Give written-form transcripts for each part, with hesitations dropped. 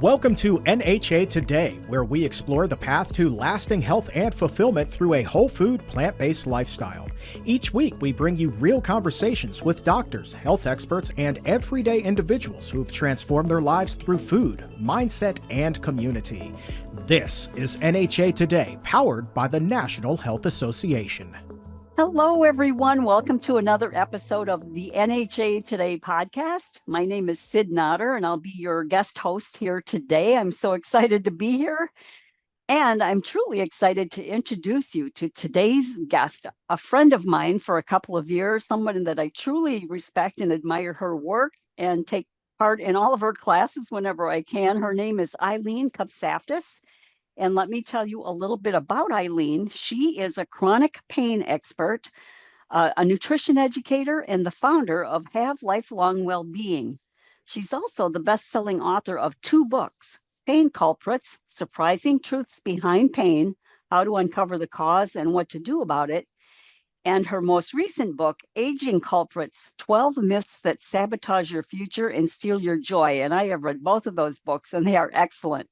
Welcome to NHA Today, where we explore the path to lasting health and fulfillment through a whole food, plant-based lifestyle. Each week, we bring you real conversations with doctors, health experts, and everyday individuals who have transformed their lives through food, mindset, and community. This is NHA Today, powered by the National Health Association. Hello, everyone. Welcome to another episode of the NHA Today podcast. My name is Cyd Notter, and I'll be your guest host here today. I'm so excited to be here. And I'm truly excited to introduce you to today's guest, a friend of mine for a couple of years, someone that I truly respect and admire her work and take part in all of her classes whenever I can. Her name is Eileen Kopsaftis. And let me tell you a little bit about Eileen. She is a chronic pain expert, a nutrition educator, and the founder of Have Lifelong Wellbeing. She's also the best-selling author of 2 books, Pain Culprits, Surprising Truths Behind Pain, How to Uncover the Cause and What to Do About It, and her most recent book, Aging Culprits, 12 Myths That Sabotage Your Future and Steal Your Joy. And I have read both of those books, and they are excellent.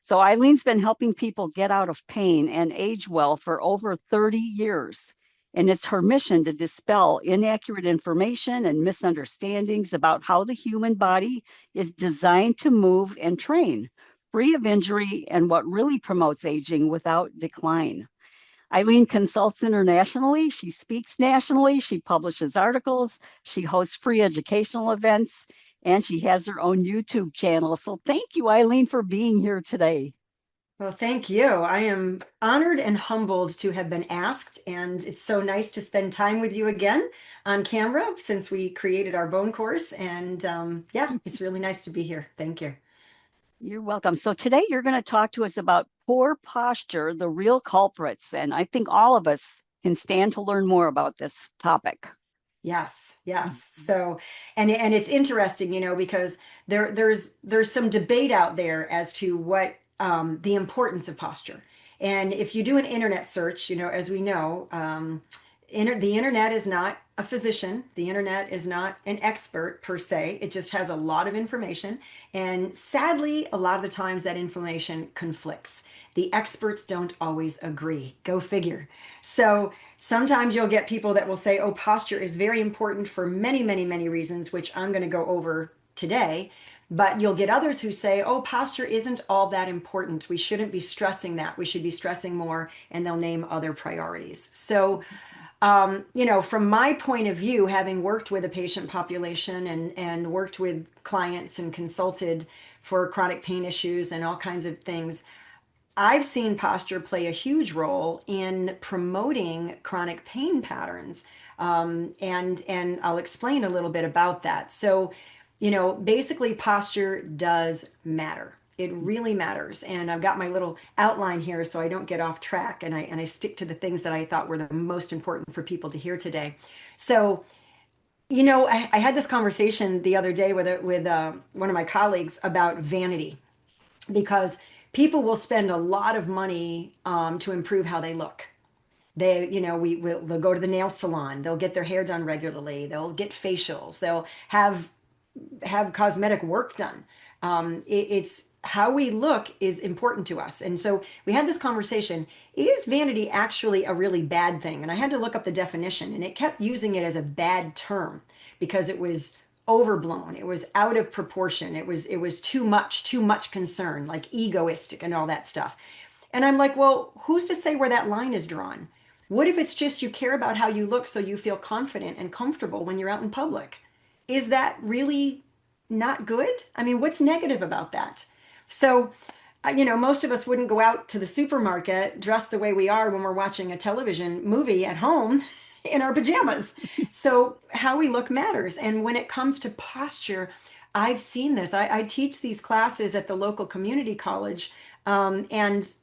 So Eileen's been helping people get out of pain and age well for over 30 years. And it's her mission to dispel inaccurate information and misunderstandings about how the human body is designed to move and train, free of injury, and what really promotes aging without decline. Eileen consults internationally, she speaks nationally, she publishes articles, she hosts free educational events, and she has her own YouTube channel. So thank you, Eileen, for being here today. Well, thank you. I am honored and humbled to have been asked, and it's so nice to spend time with you again on camera since we created our bone course. And yeah, it's really nice to be here. Thank you. You're welcome. So today you're going to talk to us about poor posture, the real culprits. And I think all of us can stand to learn more about this topic. Yes. So, and it's interesting, because there's some debate out there as to what the importance of posture. And if you do an internet search, as we know, the internet is not a physician. The internet is not an expert per se. It just has a lot of information. And sadly, a lot of the times that information conflicts. The experts don't always agree. Go figure. So sometimes you'll get people that will say, oh, posture is very important for many, many, many reasons, which I'm going to go over today. But you'll get others who say, oh, posture isn't all that important. We shouldn't be stressing that. We should be stressing more, and they'll name other priorities. So, from my point of view, having worked with a patient population and worked with clients and consulted for chronic pain issues and all kinds of things, I've seen posture play a huge role in promoting chronic pain patterns. And I'll explain a little bit about that. So, basically posture does matter. It really matters. And I've got my little outline here so I don't get off track, and I stick to the things that I thought were the most important for people to hear today. So, I had this conversation the other day with one of my colleagues about vanity, because people will spend a lot of money to improve how they look. They'll go to the nail salon, they'll get their hair done regularly, they'll get facials, they'll have cosmetic work done. It's how we look is important to us. And so we had this conversation, is vanity actually a really bad thing? And I had to look up the definition, and it kept using it as a bad term because it was overblown. It was out of proportion. It was too much concern, like egoistic and all that stuff. And I'm like, well, who's to say where that line is drawn? What if it's just you care about how you look so you feel confident and comfortable when you're out in public? Is that really not good? I mean, what's negative about that? So, most of us wouldn't go out to the supermarket dressed the way we are when we're watching a television movie at home in our pajamas. So how we look matters. And when it comes to posture, I've seen this. I teach these classes at the local community college. And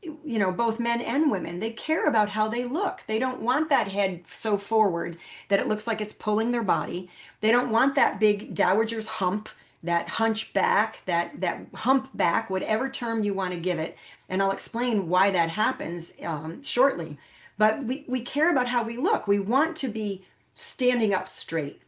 both men and women, they care about how they look. They don't want that head so forward that it looks like it's pulling their body. They don't want that big dowager's hump, that hunchback, that humpback, whatever term you want to give it. And I'll explain why that happens shortly. But we care about how we look. We want to be standing up straight.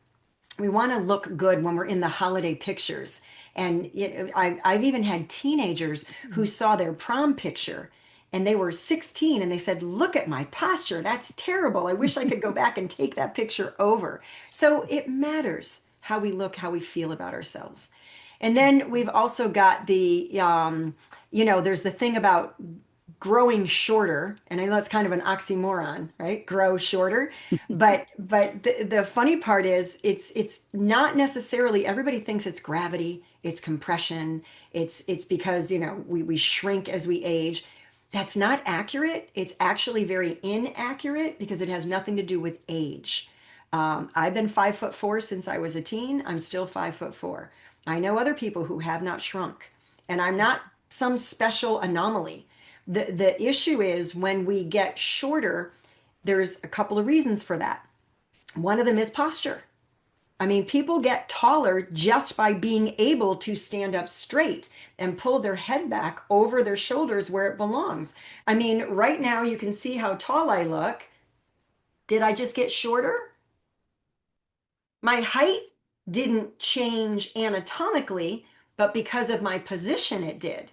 We want to look good when we're in the holiday pictures. And I've even had teenagers who saw their prom picture and they were 16 and they said, look at my posture. That's terrible. I wish I could go back and take that picture over. So it matters how we look, how we feel about ourselves. And then we've also got there's the thing about growing shorter, and I know that's kind of an oxymoron, right? Grow shorter. But the funny part is it's not necessarily, everybody thinks it's gravity, it's compression, it's because we shrink as we age. That's not accurate. It's actually very inaccurate because it has nothing to do with age. I've been 5'4" since I was a teen. I'm still 5'4". I know other people who have not shrunk, and I'm not some special anomaly. The issue is when we get shorter, there's a couple of reasons for that. One of them is posture. I mean, people get taller just by being able to stand up straight and pull their head back over their shoulders where it belongs. I mean, right now you can see how tall I look. Did I just get shorter? My height didn't change anatomically, but because of my position, it did.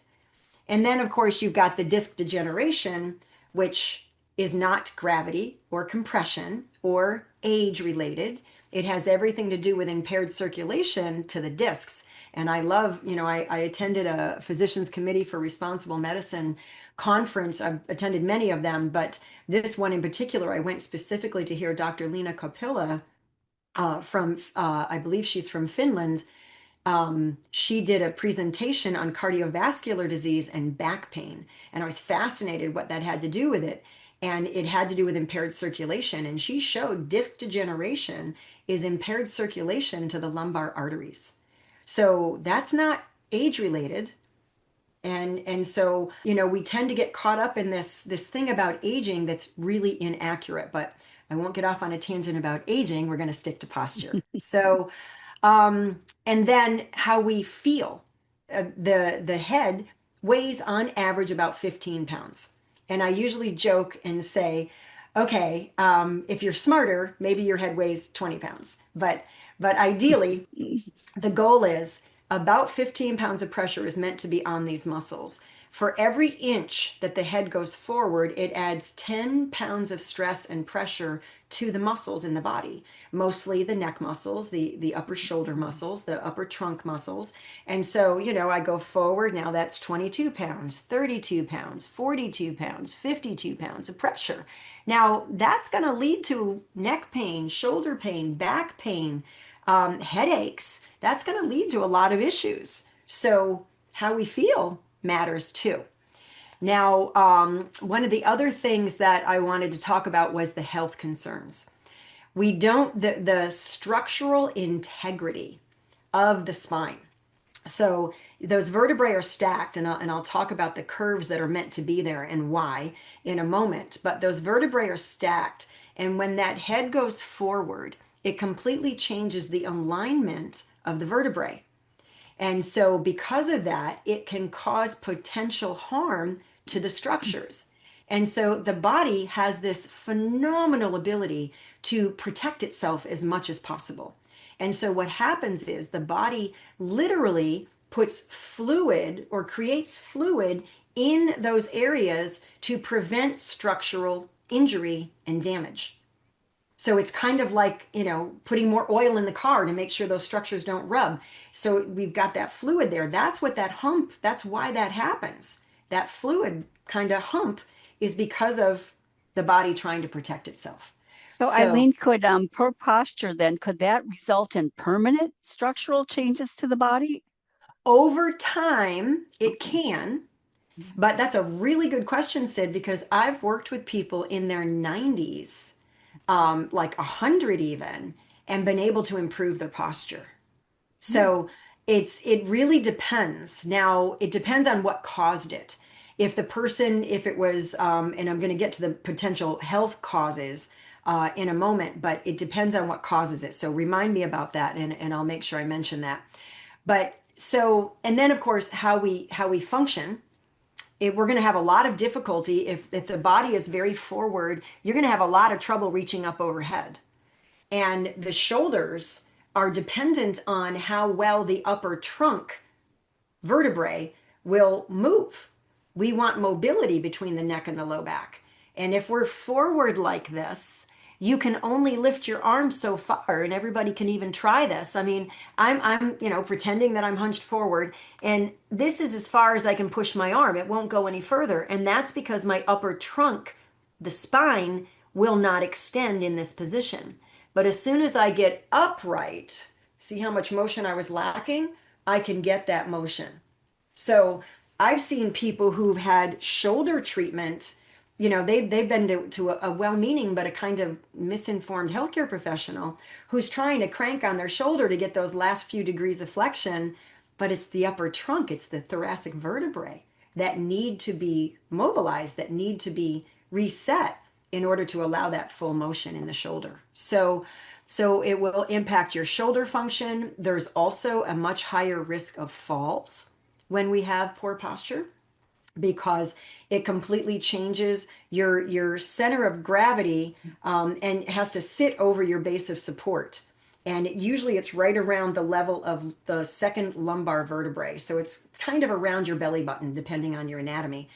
And then, of course, you've got the disc degeneration, which is not gravity or compression or age related. It has everything to do with impaired circulation to the discs. And I love, I attended a Physicians Committee for Responsible Medicine conference. I've attended many of them, but this one in particular, I went specifically to hear Dr. Leena Kopila I believe she's from Finland. She did a presentation on cardiovascular disease and back pain. And I was fascinated what that had to do with it. And it had to do with impaired circulation. And she showed disc degeneration is impaired circulation to the lumbar arteries. So that's not age related. And so, we tend to get caught up in this thing about aging that's really inaccurate. But I won't get off on a tangent about aging. We're going to stick to posture. So and then how we feel. The head weighs on average about 15 pounds. And I usually joke and say, okay, if you're smarter, maybe your head weighs 20 pounds. But ideally, the goal is about 15 pounds of pressure is meant to be on these muscles. For every inch that the head goes forward, it adds 10 pounds of stress and pressure to the muscles in the body, mostly the neck muscles, the upper shoulder muscles, the upper trunk muscles. And so, I go forward, now that's 22 pounds, 32 pounds, 42 pounds, 52 pounds of pressure. Now, that's going to lead to neck pain, shoulder pain, back pain, headaches. That's going to lead to a lot of issues. So how we feel matters too. Now, one of the other things that I wanted to talk about was the health concerns. The structural integrity of the spine. So those vertebrae are stacked, and I'll talk about the curves that are meant to be there and why in a moment. But those vertebrae are stacked, and when that head goes forward, it completely changes the alignment of the vertebrae. And so because of that, it can cause potential harm to the structures. And so the body has this phenomenal ability to protect itself as much as possible. And so what happens is the body literally puts fluid or creates fluid in those areas to prevent structural injury and damage. So it's kind of like, putting more oil in the car to make sure those structures don't rub. So we've got that fluid there. That's what that hump, that's why that happens. That fluid kind of hump is because of the body trying to protect itself. So Eileen, could poor posture then, could that result in permanent structural changes to the body? Over time, it can. But that's a really good question, Cyd, because I've worked with people in their 90s, like 100 even, and been able to improve their posture. So it really depends. Now, it depends on what caused it. If it was, and I'm going to get to the potential health causes in a moment, but it depends on what causes it. So remind me about that, and I'll make sure I mention that. But so, and then of course, how we function. We're going to have a lot of difficulty if the body is very forward. You're going to have a lot of trouble reaching up overhead. And the shoulders are dependent on how well the upper trunk vertebrae will move. We want mobility between the neck and the low back. And if we're forward like this, you can only lift your arms so far, and everybody can even try this. I mean, I'm pretending that I'm hunched forward, and this is as far as I can push my arm. It won't go any further, and that's because my upper trunk, the spine, will not extend in this position. But as soon as I get upright, see how much motion I was lacking? I can get that motion. So I've seen people who've had shoulder treatment. They've been to a well-meaning but a kind of misinformed healthcare professional who's trying to crank on their shoulder to get those last few degrees of flexion, but it's the upper trunk, it's the thoracic vertebrae that need to be mobilized, that need to be reset in order to allow that full motion in the shoulder. So it will impact your shoulder function. There's also a much higher risk of falls when we have poor posture, because it completely changes your center of gravity, and has to sit over your base of support. And usually it's right around the level of the second lumbar vertebrae. So it's kind of around your belly button, depending on your anatomy.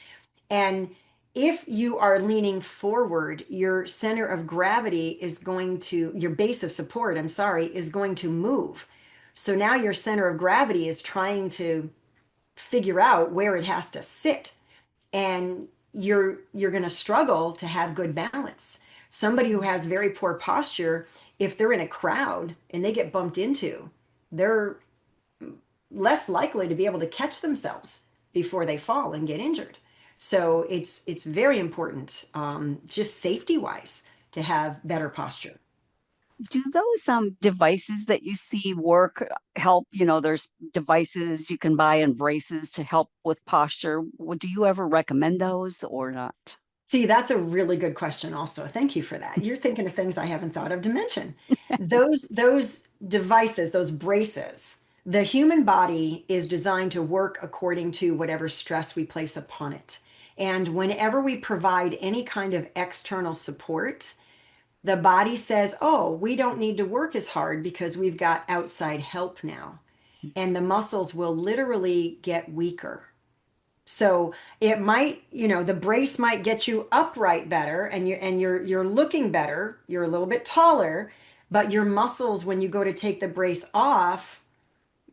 And if you are leaning forward, your center of gravity is going to, your base of support, I'm sorry, is going to move. So now your center of gravity is trying to figure out where it has to sit, and you're going to struggle to have good balance. Somebody who has very poor posture, if they're in a crowd and they get bumped into, they're less likely to be able to catch themselves before they fall and get injured. So it's very important, just safety wise, to have better posture. Do those devices that you see work help? There's devices you can buy and braces to help with posture. Do you ever recommend those or not? See, that's a really good question also. Thank you for that. You're thinking of things I haven't thought of to mention. Those devices, those braces, the human body is designed to work according to whatever stress we place upon it. And whenever we provide any kind of external support, the body says, oh, we don't need to work as hard because we've got outside help now. And the muscles will literally get weaker. So it might, the brace might get you upright better, and you're looking better, you're a little bit taller, but your muscles, when you go to take the brace off,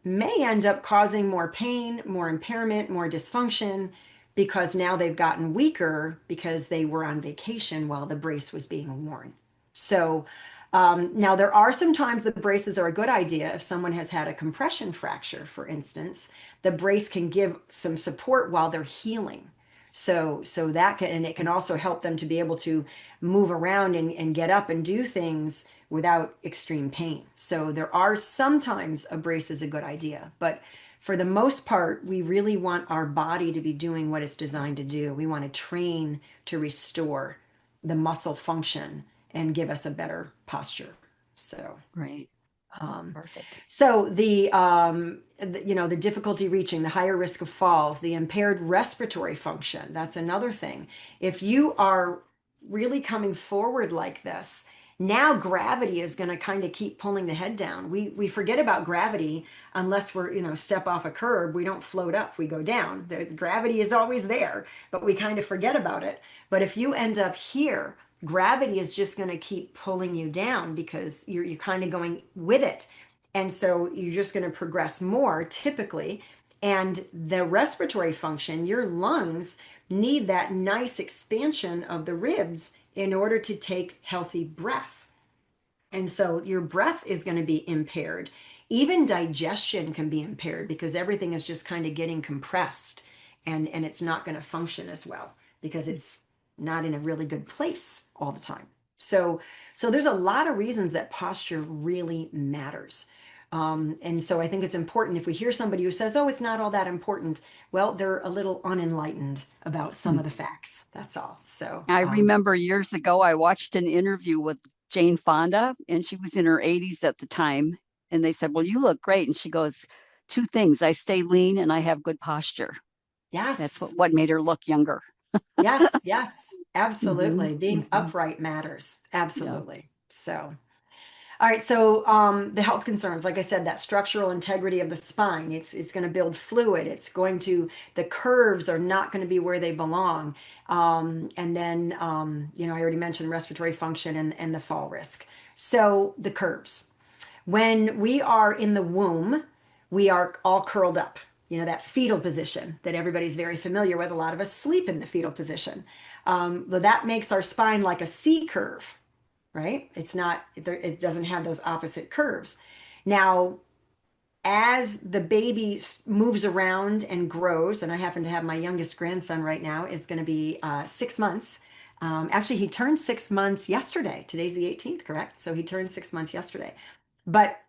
may end up causing more pain, more impairment, more dysfunction, because now they've gotten weaker because they were on vacation while the brace was being worn. So now there are some times the braces are a good idea. If someone has had a compression fracture, for instance, the brace can give some support while they're healing. So that can, and it can also help them to be able to move around and get up and do things without extreme pain. So there are sometimes a brace is a good idea, but for the most part, we really want our body to be doing what it's designed to do. We want to train to restore the muscle function and give us a better posture. So, Right. Perfect. So the difficulty reaching, the higher risk of falls, the impaired respiratory function, that's another thing. If you are really coming forward like this, now gravity is going to kind of keep pulling the head down. We forget about gravity unless we're, step off a curb, we don't float up, we go down. The gravity is always there, but we kind of forget about it. But if you end up here, gravity is just going to keep pulling you down because you're kind of going with it. And so you're just going to progress more typically. And the respiratory function, your lungs need that nice expansion of the ribs in order to take healthy breath. And so your breath is going to be impaired. Even digestion can be impaired because everything is just kind of getting compressed, and it's not going to function as well because it's not in a really good place all the time. So there's a lot of reasons that posture really matters. And so I think it's important if we hear somebody who says, oh, it's not all that important. Well, they're a little unenlightened about some of the facts. That's all. So I remember years ago, I watched an interview with Jane Fonda, and she was in her 80s at the time. And they said, well, you look great. And she goes, two things: I stay lean and I have good posture. yes, That's what made her look younger. yes, absolutely. Being upright matters. Yeah. Absolutely. So All right, so the health concerns, like I said, that structural integrity of the spine, it's going to build fluid. It's going to, the curves are not going to be where they belong. And then, I already mentioned respiratory function and the fall risk. So the curves. When we are in the womb, we are all curled up, that fetal position that everybody's very familiar with. A lot of us sleep in the fetal position. But that makes our spine like a C curve, right? It's not, it doesn't have those opposite curves. Now, as the baby moves around and grows, and I happen to have my youngest grandson right now is going to be 6 months. Actually, he turned 6 months yesterday. Today's the 18th, correct? So he turned 6 months yesterday. But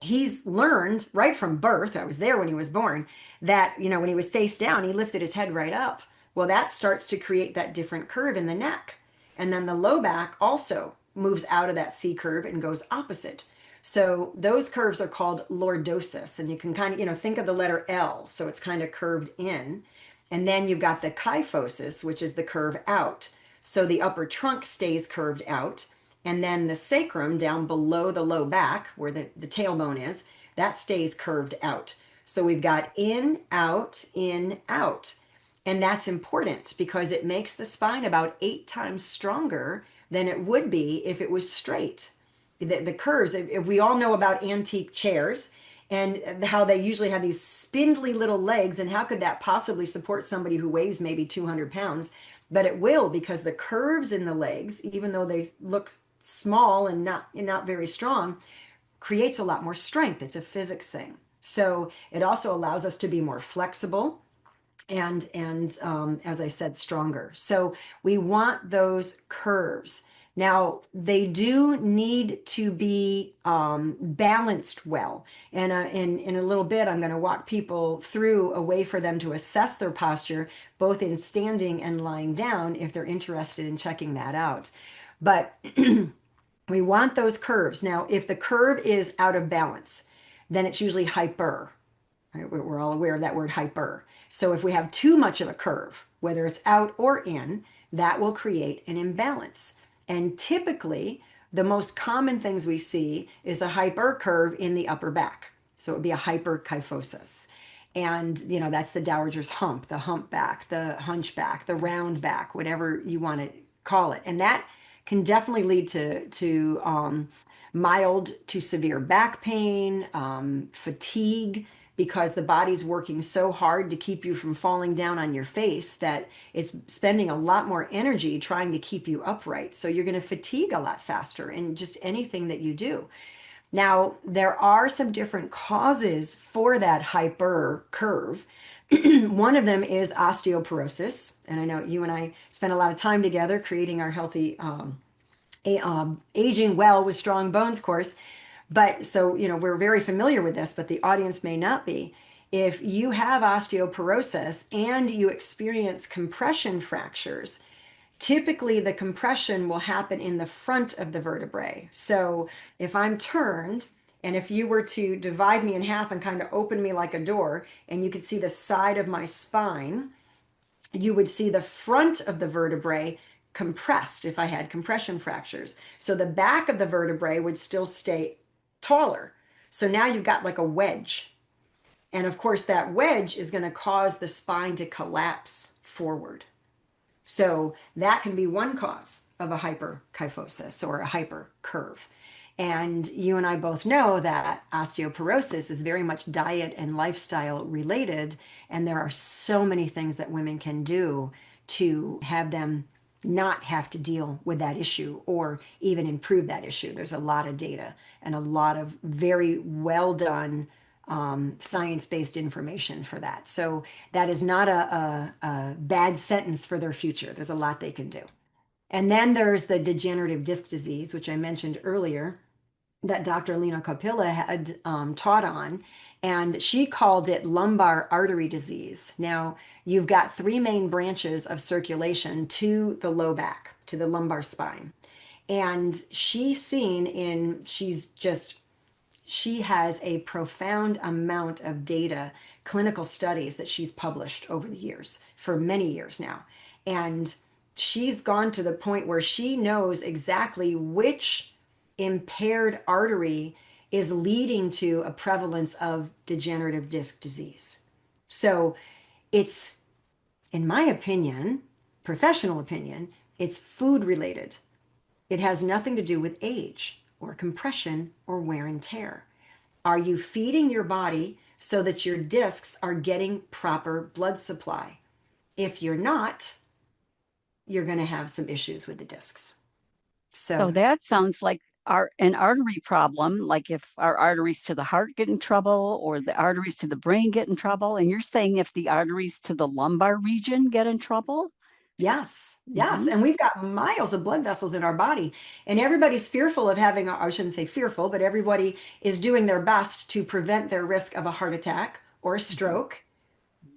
he's learned right from birth, I was there when he was born, that, when he was face down, he lifted his head right up. Well, that starts to create that different curve in the neck. And then the low back also moves out of that C curve and goes opposite. So those curves are called lordosis. And you can kind of, think of the letter L. So it's kind of curved in. And then you've got the kyphosis, which is the curve out. So the upper trunk stays curved out. And then the sacrum down below the low back, where the tailbone is, that stays curved out. So we've got in, out, in, out. And that's important because it makes the spine about 8 times stronger than it would be if it was straight. The curves, if we all know about antique chairs and how they usually have these spindly little legs, and how could that possibly support somebody who weighs maybe 200 pounds? But it will, because the curves in the legs, even though they look small and not very strong, creates a lot more strength. It's a physics thing. So it also allows us to be more flexible and as I said, stronger. So we want those curves. Now, they do need to be balanced well. And in a little bit, I'm going to walk people through a way for them to assess their posture, both in standing and lying down, if they're interested in checking that out. But we want those curves. Now, if the curve is out of balance, then it's usually hyper. Right? We're all aware of that word hyper. So if we have too much of a curve, whether it's out or in, that will create an imbalance. And typically, the most common things we see is a hyper curve in the upper back. So it would be a hyperkyphosis. And, that's the dowager's hump, the humpback, the hunchback, the round back, whatever you want to call it. And that can definitely lead to mild to severe back pain, fatigue, because the body's working so hard to keep you from falling down on your face that it's spending a lot more energy trying to keep you upright. So you're going to fatigue a lot faster in just anything that you do. Now, there are some different causes for that hyper curve. One of them is osteoporosis. And I know you and I spent a lot of time together creating our healthy Aging Well with Strong Bones course. But so, we're very familiar with this, but the audience may not be. If you have osteoporosis and you experience compression fractures, typically the compression will happen in the front of the vertebrae. So if I'm turned, and if you were to divide me in half and kind of open me like a door, and you could see the side of my spine, you would see the front of the vertebrae compressed if I had compression fractures. So the back of the vertebrae would still stay taller. So now you've got like a wedge. And of course, that wedge is going to cause the spine to collapse forward. So that can be one cause of a hyperkyphosis or a hyper curve. And you and I both know that osteoporosis is very much diet and lifestyle related. And there are so many things that women can do to have them not have to deal with that issue or even improve that issue. There's a lot of data and a lot of very well done science-based information for that. So that is not a bad sentence for their future. There's a lot they can do. And then there's the degenerative disc disease, which I mentioned earlier, that Dr. Eileen Kopsaftis had taught on, and she called it lumbar artery disease. Now, you've got 3 main branches of circulation to the low back, to the lumbar spine. And she has a profound amount of data, clinical studies that she's published over the years, for many years now. And she's gone to the point where she knows exactly which impaired artery is leading to a prevalence of degenerative disc disease. So it's, in my opinion, professional opinion, it's food related. It has nothing to do with age or compression or wear and tear. Are you feeding your body so that your discs are getting proper blood supply? If you're not, you're going to have some issues with the discs. So So, that sounds like an artery problem, like if our arteries to the heart get in trouble or the arteries to the brain get in trouble. And you're saying if the arteries to the lumbar region get in trouble? yes, yes. Mhm. And we've got miles of blood vessels in our body, and everybody's fearful of having, I shouldn't say fearful, but everybody is doing their best to prevent their risk of a heart attack or a stroke.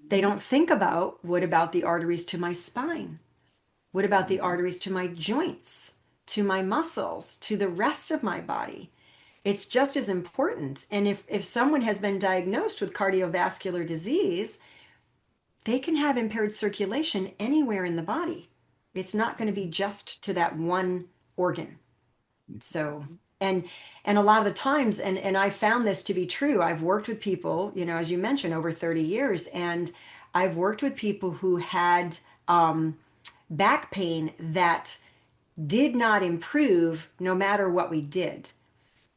They don't think about, what about the arteries to my spine? What about the Mhm. arteries to my joints, to my muscles, to the rest of my body? It's just as important. And if someone has been diagnosed with cardiovascular disease, they can have impaired circulation anywhere in the body. It's not going to be just to that one organ. So, and and a lot of the times, and I found this to be true. I've worked with people, as you mentioned, over 30 years, and I've worked with people who had back pain that did not improve no matter what we did.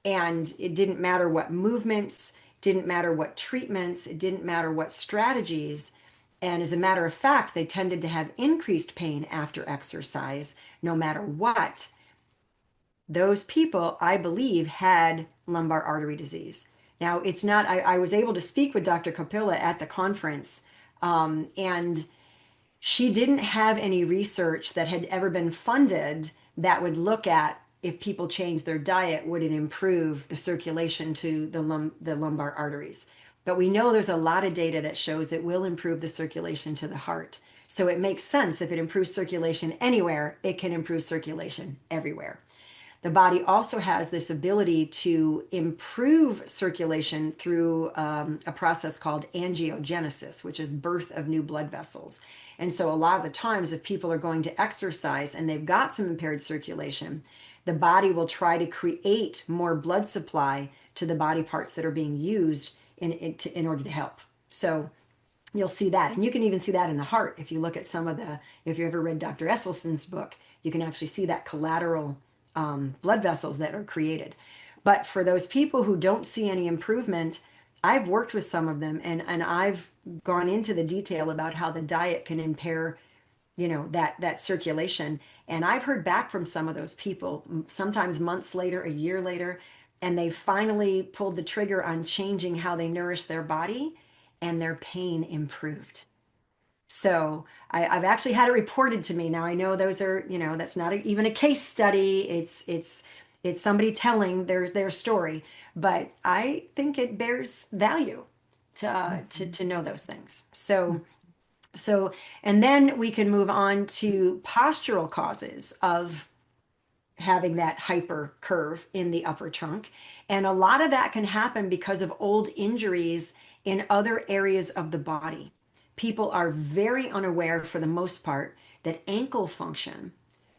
And it didn't matter what movements, didn't matter what treatments, it didn't matter what strategies. And as a matter of fact, they tended to have increased pain after exercise, no matter what. Those people, I believe, had lumbar artery disease. Now, it's not, I was able to speak with Dr. Kopila at the conference, and she didn't have any research that had ever been funded that would look at if people change their diet, would it improve the circulation to the lumbar arteries. But we know there's a lot of data that shows it will improve the circulation to the heart. So it makes sense, if it improves circulation anywhere, it can improve circulation everywhere. The body also has this ability to improve circulation through a process called angiogenesis, which is birth of new blood vessels. And so, a lot of the times, if people are going to exercise and they've got some impaired circulation, the body will try to create more blood supply to the body parts that are being used in order to help. So, you'll see that. And you can even see that in the heart. If you look at if you ever read Dr. Esselstyn's book, you can actually see that collateral blood vessels that are created. But for those people who don't see any improvement, I've worked with some of them, and I've gone into the detail about how the diet can impair, that circulation. And I've heard back from some of those people, sometimes months later, a year later, and they finally pulled the trigger on changing how they nourish their body, and their pain improved. So I've actually had it reported to me. Now I know those are, that's not even a case study. It's somebody telling their story, but I think it bears value to know those things. So and then we can move on to postural causes of having that hyper curve in the upper trunk. And a lot of that can happen because of old injuries in other areas of the body. People are very unaware, for the most part, that ankle function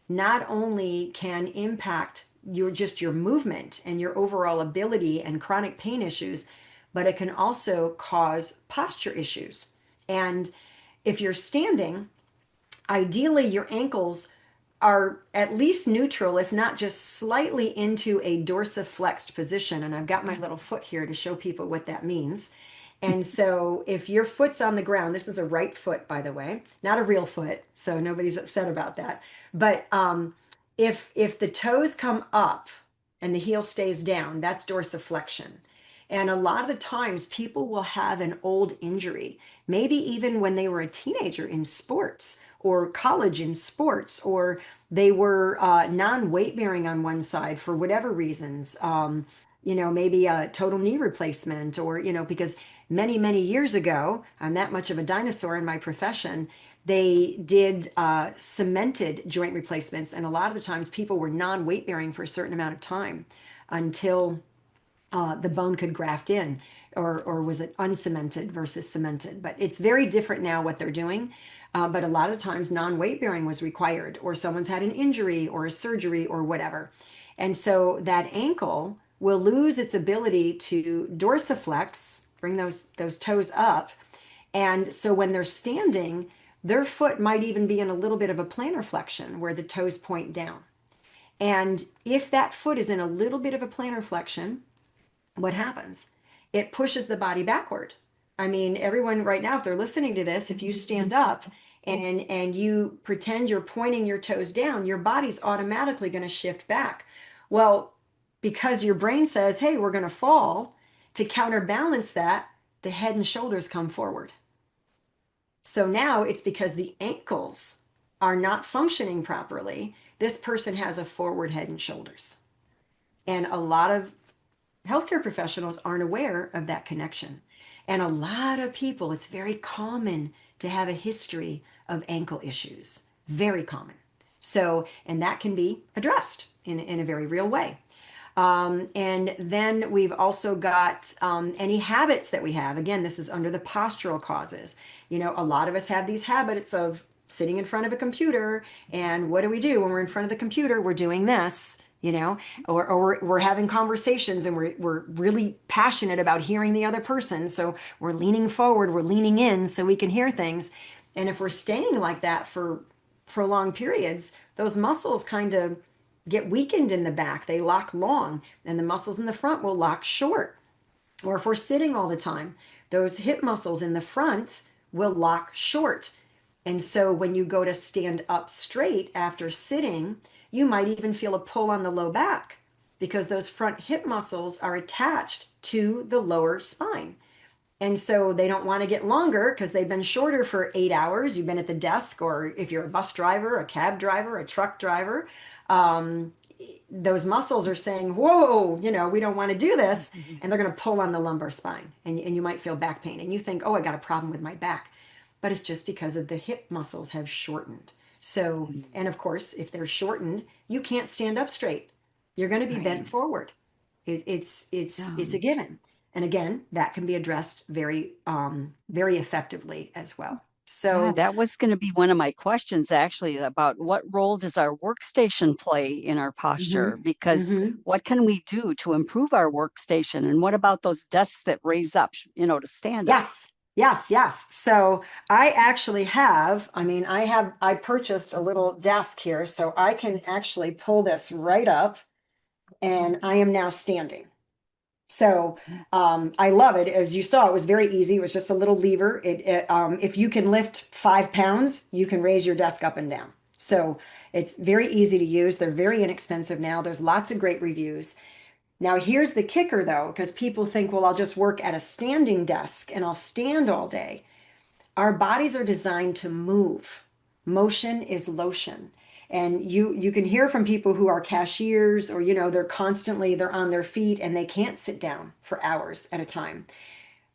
not only can impact your movement and your overall ability and chronic pain issues, but it can also cause posture issues. And if you're standing, ideally your ankles are at least neutral, if not just slightly into a dorsiflexed position. And I've got my little foot here to show people what that means. And so if your foot's on the ground, this is a right foot, by the way, not a real foot, so nobody's upset about that. But if the toes come up and the heel stays down, that's dorsiflexion. And a lot of the times people will have an old injury, maybe even when they were a teenager in sports or college in sports, or they were non-weight bearing on one side for whatever reasons, maybe a total knee replacement, or, because many, many years ago, I'm that much of a dinosaur in my profession, they did cemented joint replacements. And a lot of the times people were non-weight bearing for a certain amount of time until the bone could graft in, or was it uncemented versus cemented? But it's very different now what they're doing. But a lot of times non-weight bearing was required, or someone's had an injury or a surgery or whatever. And so that ankle will lose its ability to dorsiflex, bring those toes up. And so when they're standing, their foot might even be in a little bit of a plantar flexion where the toes point down. And if that foot is in a little bit of a plantar flexion, what happens? It pushes the body backward. I mean, everyone right now, if they're listening to this, if you stand up and you pretend you're pointing your toes down, your body's automatically going to shift back. Well, because your brain says, hey, we're going to fall, to counterbalance that, the head and shoulders come forward. So now it's because the ankles are not functioning properly. This person has a forward head and shoulders. And a lot of healthcare professionals aren't aware of that connection. And a lot of people, it's very common to have a history of ankle issues. Very common. So, and that can be addressed in a very real way. And then we've also got any habits that we have. Again, this is under the postural causes. You know, a lot of us have these habits of sitting in front of a computer. And what do we do when we're in front of the computer? We're doing this, you know, or we're having conversations and we're really passionate about hearing the other person. So we're leaning forward, we're leaning in so we can hear things. And if we're staying like that for prolonged periods, those muscles kind of get weakened in the back. They lock long, and the muscles in the front will lock short. Or if we're sitting all the time, those hip muscles in the front will lock short. And so when you go to stand up straight after sitting, you might even feel a pull on the low back because those front hip muscles are attached to the lower spine. And so they don't want to get longer because they've been shorter for 8 hours. You've been at the desk, or if you're a bus driver, a cab driver, a truck driver, those muscles are saying, whoa, you know, we don't want to do this. And they're going to pull on the lumbar spine, and you might feel back pain. And you think, oh, I got a problem with my back. But it's just because of the hip muscles have shortened. So, and of course, if they're shortened, you can't stand up straight. You're going to be bent forward. It's a given. And again, that can be addressed very, very effectively as well. So yeah, that was going to be one of my questions actually, about what role does our workstation play in our posture? Because what can we do to improve our workstation? And what about those desks that raise up, you know, to stand up? Yes. So I actually have, I purchased a little desk here, so I can actually pull this right up, and I am now standing. So I love it. As you saw, it was very easy. It was just a little lever. If you can lift 5 pounds, you can raise your desk up and down. So it's very easy to use. They're very inexpensive now. There's lots of great reviews. Now, here's the kicker, though, because people think, well, I'll just work at a standing desk and I'll stand all day. Our bodies are designed to move. Motion is lotion. And you can hear from people who are cashiers, or, you know, they're on their feet and they can't sit down for hours at a time.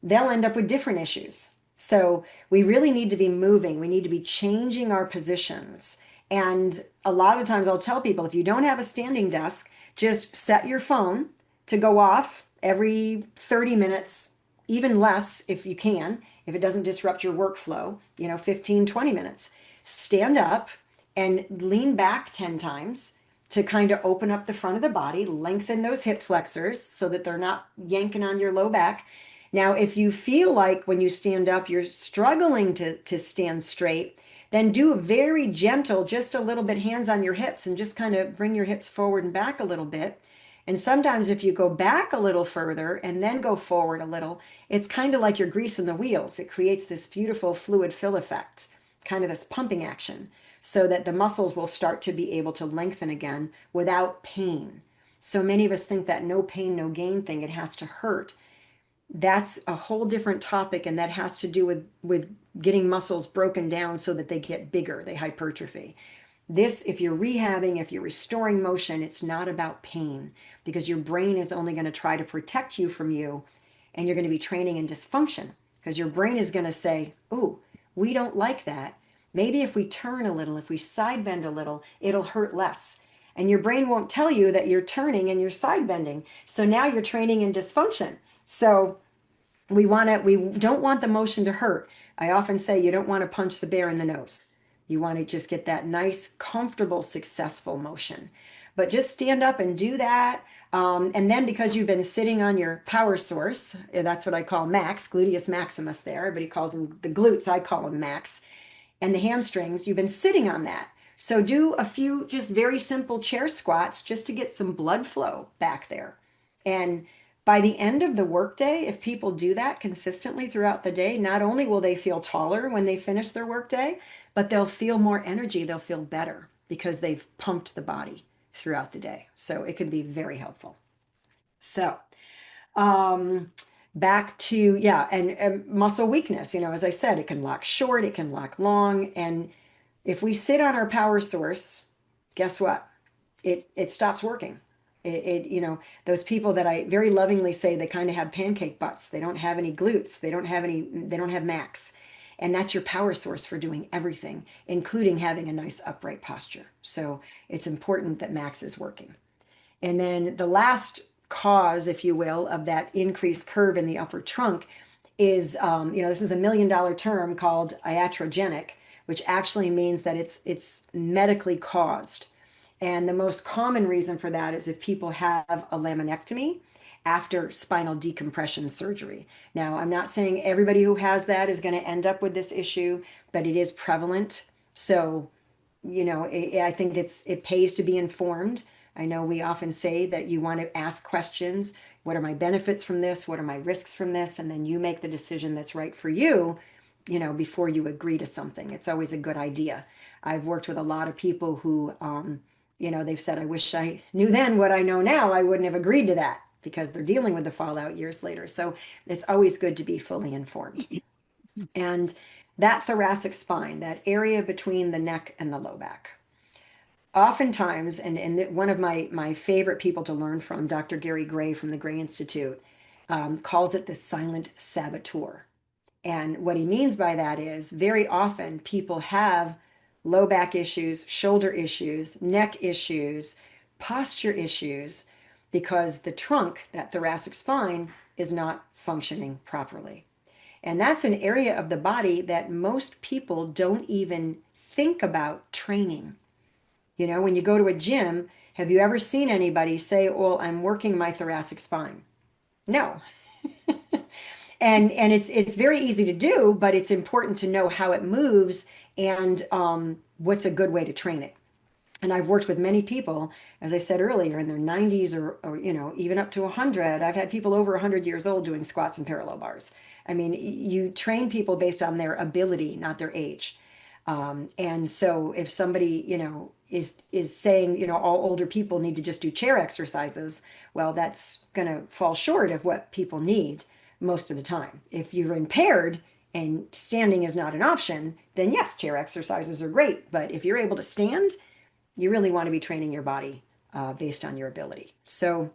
They'll end up with different issues. So we really need to be moving. We need to be changing our positions. And a lot of times I'll tell people, if you don't have a standing desk, just set your phone to go off every 30 minutes, even less if you can, if it doesn't disrupt your workflow, 15, 20 minutes. Stand up and lean back 10 times to kind of open up the front of the body, lengthen those hip flexors so that they're not yanking on your low back. Now, if you feel like when you stand up, you're struggling to stand straight, then do a very gentle, just a little bit hands on your hips, and just kind of bring your hips forward and back a little bit. And sometimes if you go back a little further and then go forward a little, it's kind of like you're greasing the wheels. It creates this beautiful fluid fill effect, kind of this pumping action, so that the muscles will start to be able to lengthen again without pain. So many of us think that no pain, no gain thing, it has to hurt. That's a whole different topic, and that has to do with getting muscles broken down so that they get bigger, they hypertrophy. This, if you're rehabbing, if you're restoring motion, it's not about pain, because your brain is only going to try to protect you from you, and you're going to be training in dysfunction, because your brain is going to say, oh, we don't like that. Maybe if we turn a little, if we side bend a little, it'll hurt less. And your brain won't tell you that you're turning and you're side bending. So now you're training in dysfunction. So we don't want the motion to hurt. I often say you don't want to punch the bear in the nose. You want to just get that nice, comfortable, successful motion. but just stand up and do that. And then because you've been sitting on your power source, that's what I call max, gluteus maximus there. Everybody calls them the glutes, I call them max. And the hamstrings, you've been sitting on that. So do a few just very simple chair squats just to get some blood flow back there. And by the end of the workday, if people do that consistently throughout the day, not only will they feel taller when they finish their workday, but they'll feel more energy, they'll feel better because they've pumped the body throughout the day. So it can be very helpful. So back to, yeah, and muscle weakness, as I said, it can lock short, it can lock long. And if we sit on our power source, guess what? It stops working. Those people that I very lovingly say they kind of have pancake butts. They don't have any glutes. They don't have max. And that's your power source for doing everything, including having a nice upright posture. So it's important that max is working. And then the last cause, if you will, of that increased curve in the upper trunk is, this is $1 million term called iatrogenic, which actually means that it's medically caused. And the most common reason for that is if people have a laminectomy after spinal decompression surgery. Now, I'm not saying everybody who has that is going to end up with this issue, but it is prevalent. So, I think it pays to be informed. I know we often say that you want to ask questions. What are my benefits from this? What are my risks from this? And then you make the decision that's right for you, before you agree to something. It's always a good idea. I've worked with a lot of people who, they've said, I wish I knew then what I know now. I wouldn't have agreed to that because they're dealing with the fallout years later. So it's always good to be fully informed. And that thoracic spine, that area between the neck and the low back, oftentimes, and one of my favorite people to learn from, Dr. Gary Gray from the Gray Institute, calls it the silent saboteur. And what he means by that is very often people have low back issues, shoulder issues, neck issues, posture issues, because the trunk, that thoracic spine, is not functioning properly. And that's an area of the body that most people don't even think about training. When you go to a gym, have you ever seen anybody say, well, I'm working my thoracic spine? No. And it's very easy to do, but it's important to know how it moves and what's a good way to train it. And I've worked with many people, as I said earlier, in their 90s or even up to 100. I've had people over 100 years old doing squats and parallel bars. I mean, you train people based on their ability, not their age. And so if somebody, is saying, all older people need to just do chair exercises, well, that's going to fall short of what people need most of the time. If you're impaired and standing is not an option, then yes, chair exercises are great. But if you're able to stand, you really want to be training your body based on your ability. So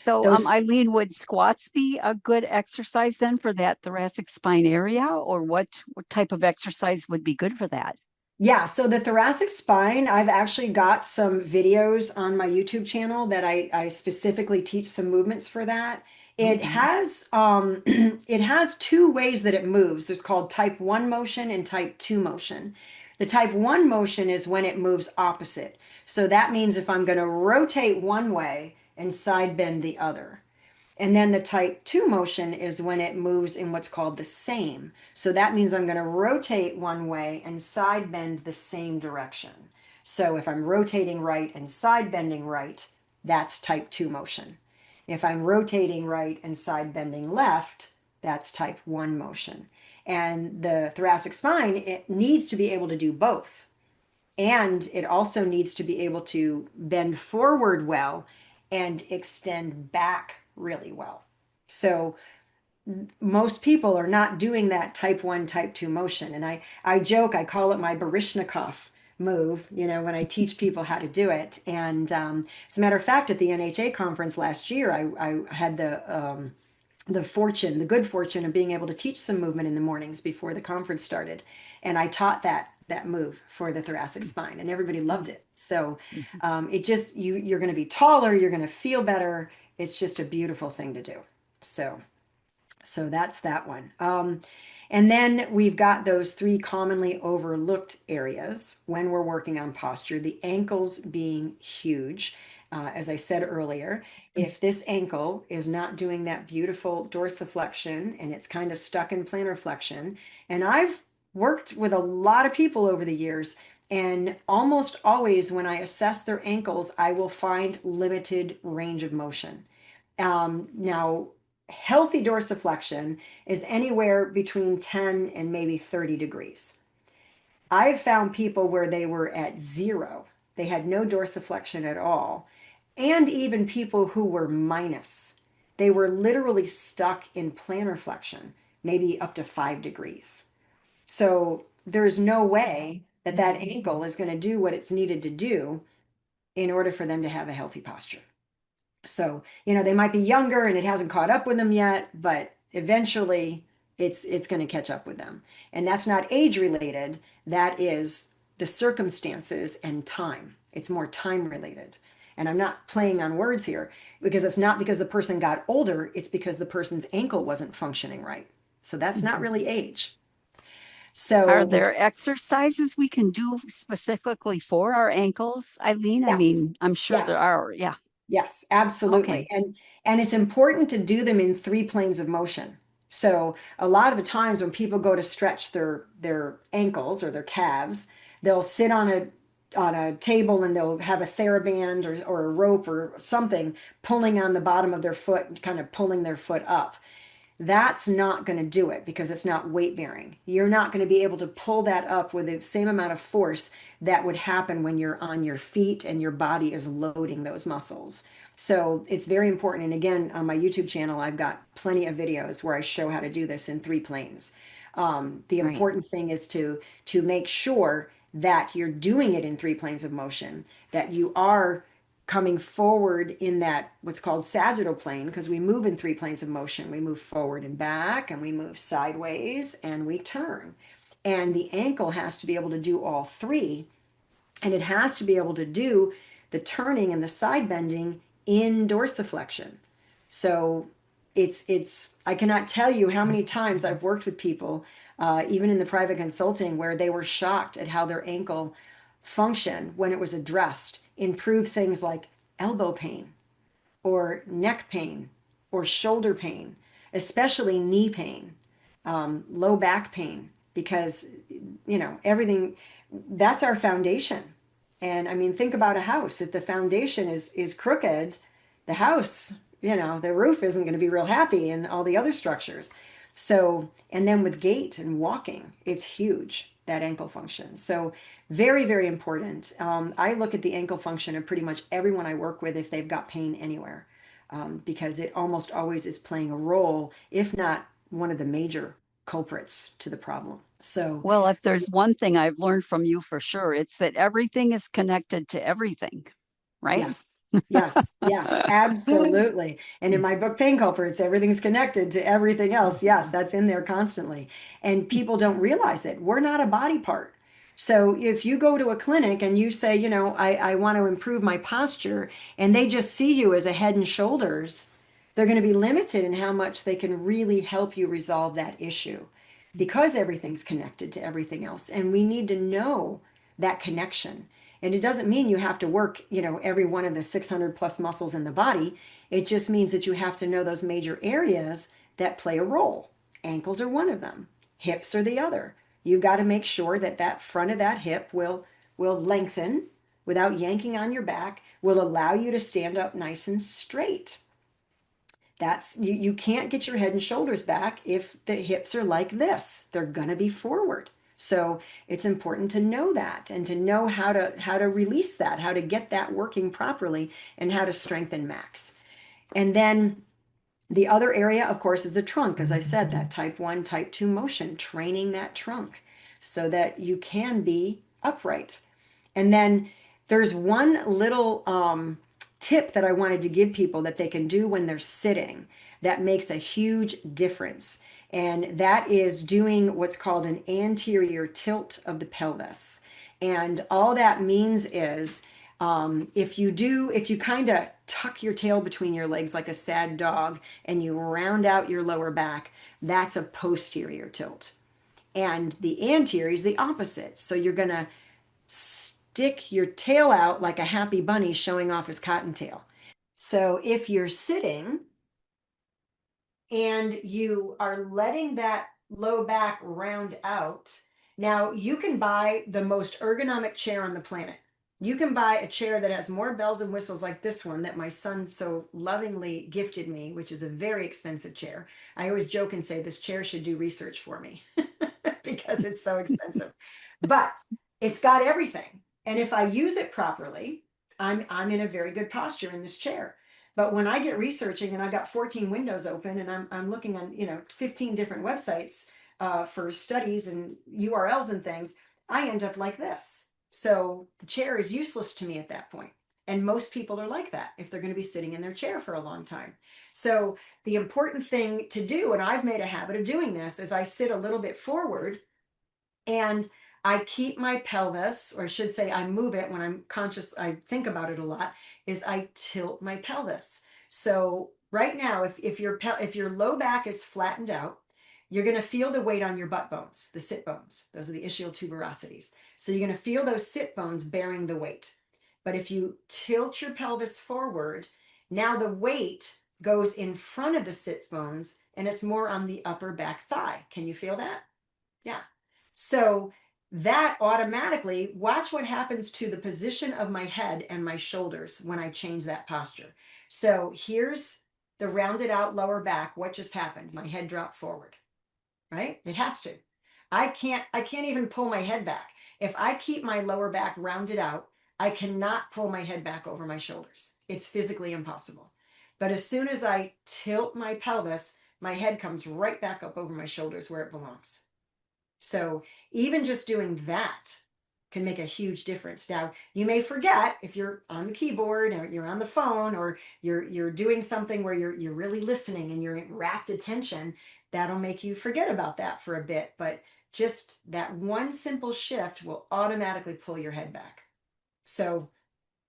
Eileen, would squats be a good exercise then for that thoracic spine area, or what type of exercise would be good for that? Yeah, so the thoracic spine, I've actually got some videos on my YouTube channel that I specifically teach some movements for that. It has it has two ways that it moves. There's called type 1 motion and type 2 motion. The type 1 motion is when it moves opposite. So that means if I'm going to rotate one way and side bend the other. And then the type 2 motion is when it moves in what's called the same. So that means I'm going to rotate one way and side bend the same direction. So if I'm rotating right and side bending right, that's type 2 motion. If I'm rotating right and side bending left, that's type 1 motion. And the thoracic spine, it needs to be able to do both. And it also needs to be able to bend forward well and extend back really well. So most people are not doing that type 1, type 2 motion. And I joke, I call it my Baryshnikov move, when I teach people how to do it. And as a matter of fact, at the NHA conference last year, I had the good fortune of being able to teach some movement in the mornings before the conference started. And I taught that move for the thoracic spine, and everybody loved it. So it just, you're going to be taller, you're going to feel better. It's just a beautiful thing to do. So that's that one. And then we've got those three commonly overlooked areas when we're working on posture, the ankles being huge. As I said earlier, if this ankle is not doing that beautiful dorsiflexion and it's kind of stuck in plantar flexion, and I've worked with a lot of people over the years, and almost always when I assess their ankles, I will find limited range of motion. Now, healthy dorsiflexion is anywhere between 10 and maybe 30 degrees. I've found people where they were at zero, they had no dorsiflexion at all, and even people who were minus. They were literally stuck in plantar flexion, maybe up to 5 degrees. So there's no way that that ankle is going to do what it's needed to do in order for them to have a healthy posture. So, they might be younger and it hasn't caught up with them yet, but eventually it's going to catch up with them. And that's not age related. That is the circumstances and time. It's more time related. And I'm not playing on words here because it's not because the person got older, it's because the person's ankle wasn't functioning right. So that's not really age. Are So there exercises we can do specifically for our ankles, Eileen? I yes, mean, I'm sure there yes. are. Yeah. Yes, absolutely. Okay. And it's important to do them in three planes of motion. So a lot of the times when people go to stretch their ankles or their calves, they'll sit on a table and they'll have a TheraBand or a rope or something pulling on the bottom of their foot, kind of pulling their foot up. That's not going to do it because it's not weight bearing. You're not going to be able to pull that up with the same amount of force that would happen when you're on your feet and your body is loading those muscles. So it's very important. And again, on my YouTube channel, I've got plenty of videos where I show how to do this in three planes. The Right. important thing is to make sure that you're doing it in three planes of motion, that you are coming forward in that what's called sagittal plane, because we move in three planes of motion. We move forward and back, and we move sideways, and we turn. And the ankle has to be able to do all three, and it has to be able to do the turning and the side bending in dorsiflexion. So it's I cannot tell you how many times I've worked with people, even in the private consulting, where they were shocked at how their ankle function when it was addressed, improved things like elbow pain or neck pain or shoulder pain, especially knee pain, low back pain, because everything, that's our foundation. And I mean, think about a house. If the foundation is crooked, the house, the roof isn't going to be real happy, and all the other structures. So, and then with gait and walking, it's huge, that ankle function. So very, very important. I look at the ankle function of pretty much everyone I work with if they've got pain anywhere, because it almost always is playing a role, if not one of the major culprits to the problem. So Well, if there's one thing I've learned from you for sure, it's that everything is connected to everything, right? yes, yes, yes, absolutely. And in my book, Pain Culprits, everything's connected to everything else. Yes, that's in there constantly. And people don't realize it. We're not a body part. So if you go to a clinic and you say, I want to improve my posture, and they just see you as a head and shoulders, they're going to be limited in how much they can really help you resolve that issue because everything's connected to everything else. And we need to know that connection. And it doesn't mean you have to work, every one of the 600 plus muscles in the body. It just means that you have to know those major areas that play a role. Ankles are one of them. Hips are the other. You've got to make sure that that front of that hip will lengthen without yanking on your back, will allow you to stand up nice and straight. That's you can't get your head and shoulders back if the hips are like this. They're going to be forward. So it's important to know that and to know how to release that, how to get that working properly, and how to strengthen max. And then the other area, of course, is the trunk. As I said, that type 1, type 2 motion, training that trunk so that you can be upright. And then there's one little tip that I wanted to give people that they can do when they're sitting that makes a huge difference. And that is doing what's called an anterior tilt of the pelvis. And all that means is if you kind of tuck your tail between your legs like a sad dog and you round out your lower back, that's a posterior tilt. And the anterior is the opposite. So you're going to stick your tail out like a happy bunny showing off his cottontail. So if you're sitting and you are letting that low back round out, now you can buy the most ergonomic chair on the planet. You can buy a chair that has more bells and whistles like this one that my son so lovingly gifted me, which is a very expensive chair. I always joke and say this chair should do research for me because it's so expensive. But it's got everything. And if I use it properly, I'm in a very good posture in this chair. But when I get researching and I've got 14 windows open and I'm looking on 15 different websites for studies and URLs and things, I end up like this. So the chair is useless to me at that point. And most people are like that if they're going to be sitting in their chair for a long time. So the important thing to do, and I've made a habit of doing this, is I sit a little bit forward and I keep my pelvis, or I should say I move it when I'm conscious, I think about it a lot, is I tilt my pelvis. So right now, if your low back is flattened out, you're going to feel the weight on your butt bones, the sit bones. Those are the ischial tuberosities. So you're going to feel those sit bones bearing the weight. But if you tilt your pelvis forward, now the weight goes in front of the sit bones and it's more on the upper back thigh. Can you feel that? Yeah. So that automatically, watch what happens to the position of my head and my shoulders when I change that posture. So here's the rounded out lower back. What just happened? My head dropped forward, right? It has to. I can't even pull my head back. If I keep my lower back rounded out, I cannot pull my head back over my shoulders. It's physically impossible. But as soon as I tilt my pelvis, my head comes right back up over my shoulders where it belongs. So even just doing that can make a huge difference. Now, you may forget if you're on the keyboard or you're on the phone or you're doing something where you're really listening and you're in rapt attention, that'll make you forget about that for a bit. But just that one simple shift will automatically pull your head back. So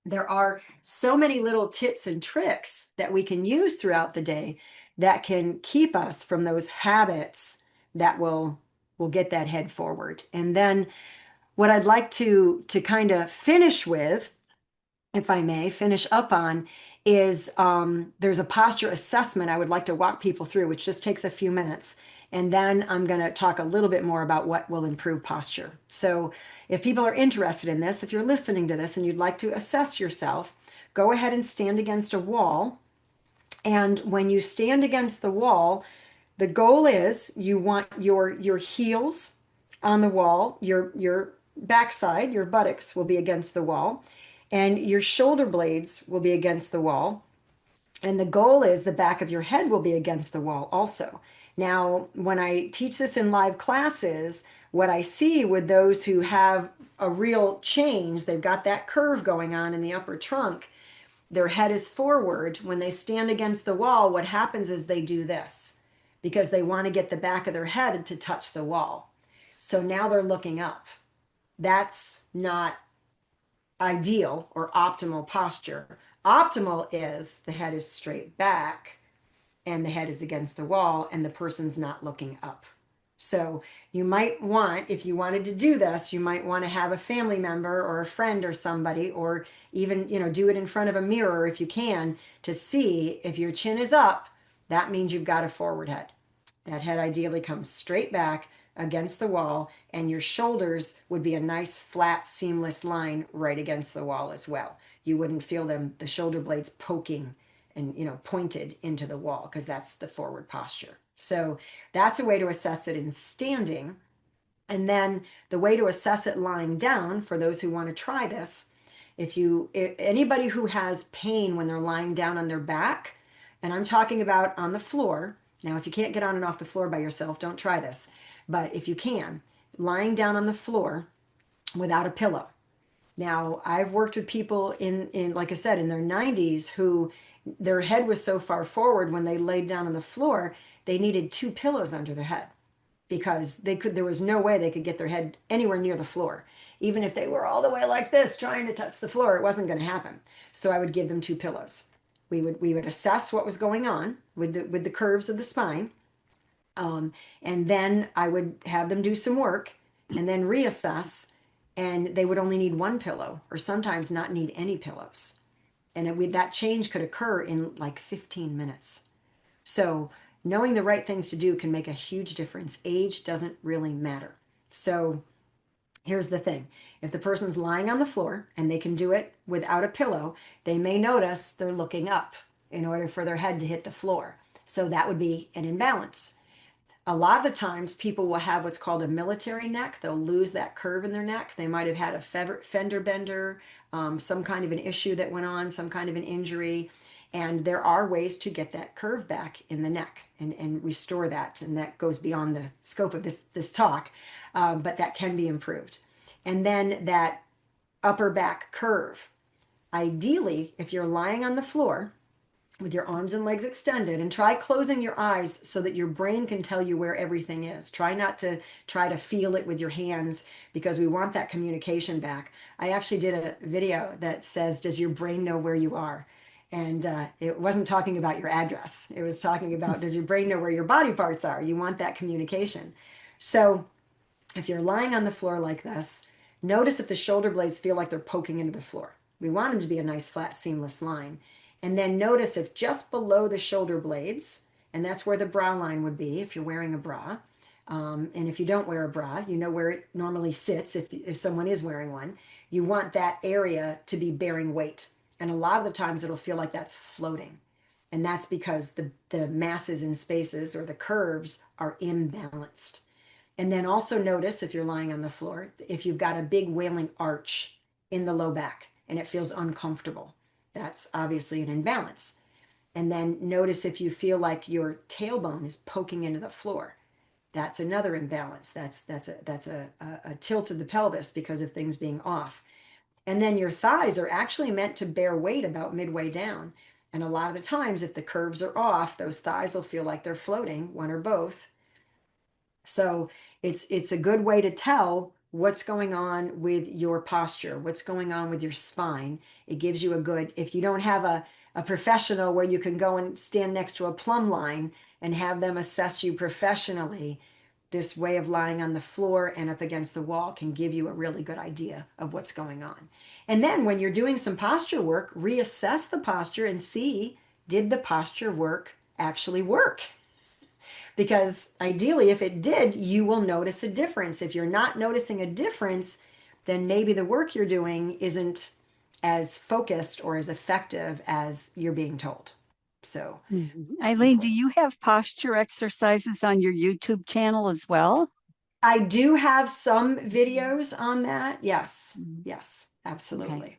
there are so many little tips and tricks that we can use throughout the day that can keep us from those habits that will get that head forward. And then what I'd like to kind of finish with, if I may, finish up on, is there's a posture assessment I would like to walk people through, which just takes a few minutes. And then I'm going to talk a little bit more about what will improve posture. So if people are interested in this, if you're listening to this and you'd like to assess yourself, go ahead and stand against a wall. And when you stand against the wall, the goal is you want your heels on the wall, your backside, your buttocks will be against the wall, and your shoulder blades will be against the wall. And the goal is the back of your head will be against the wall also. Now, when I teach this in live classes, what I see with those who have a real change, they've got that curve going on in the upper trunk, their head is forward. When they stand against the wall, what happens is they do this because they want to get the back of their head to touch the wall. So now they're looking up. That's not ideal or optimal posture. Optimal is the head is straight back and the head is against the wall and the person's not looking up. So you might want, if you wanted to do this, you might want to have a family member or a friend or somebody, or even, do it in front of a mirror if you can, to see if your chin is up, that means you've got a forward head. That head ideally comes straight back against the wall, and your shoulders would be a nice flat seamless line right against the wall as well. You wouldn't feel the shoulder blades poking and pointed into the wall, because that's the forward posture. So that's a way to assess it in standing. And then the way to assess it lying down, for those who want to try this, if anybody who has pain when they're lying down on their back, and I'm talking about on the floor. Now, if you can't get on and off the floor by yourself, don't try this. But if you can, lying down on the floor without a pillow. Now, I've worked with people in like I said, in their 90s who their head was so far forward when they laid down on the floor, they needed 2 pillows under their head because there was no way they could get their head anywhere near the floor. Even if they were all the way like this trying to touch the floor, it wasn't going to happen. So I would give them 2 pillows. We would assess what was going on with the curves of the spine. And then I would have them do some work and then reassess, and they would only need one pillow or sometimes not need any pillows. And that change could occur in like 15 minutes. So knowing the right things to do can make a huge difference. Age doesn't really matter. So here's the thing. If the person's lying on the floor and they can do it without a pillow, they may notice they're looking up in order for their head to hit the floor. So that would be an imbalance. A lot of the times people will have what's called a military neck. They'll lose that curve in their neck. They might have had a fender bender, some kind of an issue that went on, some kind of an injury. And there are ways to get that curve back in the neck and restore that. And that goes beyond the scope of this talk, but that can be improved. And then that upper back curve. Ideally, if you're lying on the floor, with your arms and legs extended, and try closing your eyes so that your brain can tell you where everything is. Try not to try to feel it with your hands, because we want that communication back. I actually did a video that says, does your brain know where you are? And it wasn't talking about your address. It was talking about, does your brain know where your body parts are? You want that communication. So if you're lying on the floor like this, notice if the shoulder blades feel like they're poking into the floor. We want them to be a nice, flat, seamless line. And then notice if just below the shoulder blades, and that's where the bra line would be if you're wearing a bra. And if you don't wear a bra, you know where it normally sits if someone is wearing one. You want that area to be bearing weight. And a lot of the times it'll feel like that's floating. And that's because the masses in spaces, or the curves, are imbalanced. And then also notice, if you're lying on the floor, if you've got a big wailing arch in the low back and it feels uncomfortable, that's obviously an imbalance. And then notice if you feel like your tailbone is poking into the floor. That's another imbalance. That's a tilt of the pelvis because of things being off. And then your thighs are actually meant to bear weight about midway down. And a lot of the times, if the curves are off, those thighs will feel like they're floating, one or both. So it's a good way to tell what's going on with your posture, what's going on with your spine. It gives you a good, if you don't have a professional where you can go and stand next to a plumb line and have them assess you professionally, this way of lying on the floor and up against the wall can give you a really good idea of what's going on. And then when you're doing some posture work, reassess the posture and see, did the posture work actually work? Because ideally, if it did, you will notice a difference. If you're not noticing a difference, then maybe the work you're doing isn't as focused or as effective as you're being told. So that's Eileen, do important. you have posture exercises on your YouTube channel as well? I do have some videos on that. Yes, Mhm. yes, Okay. absolutely.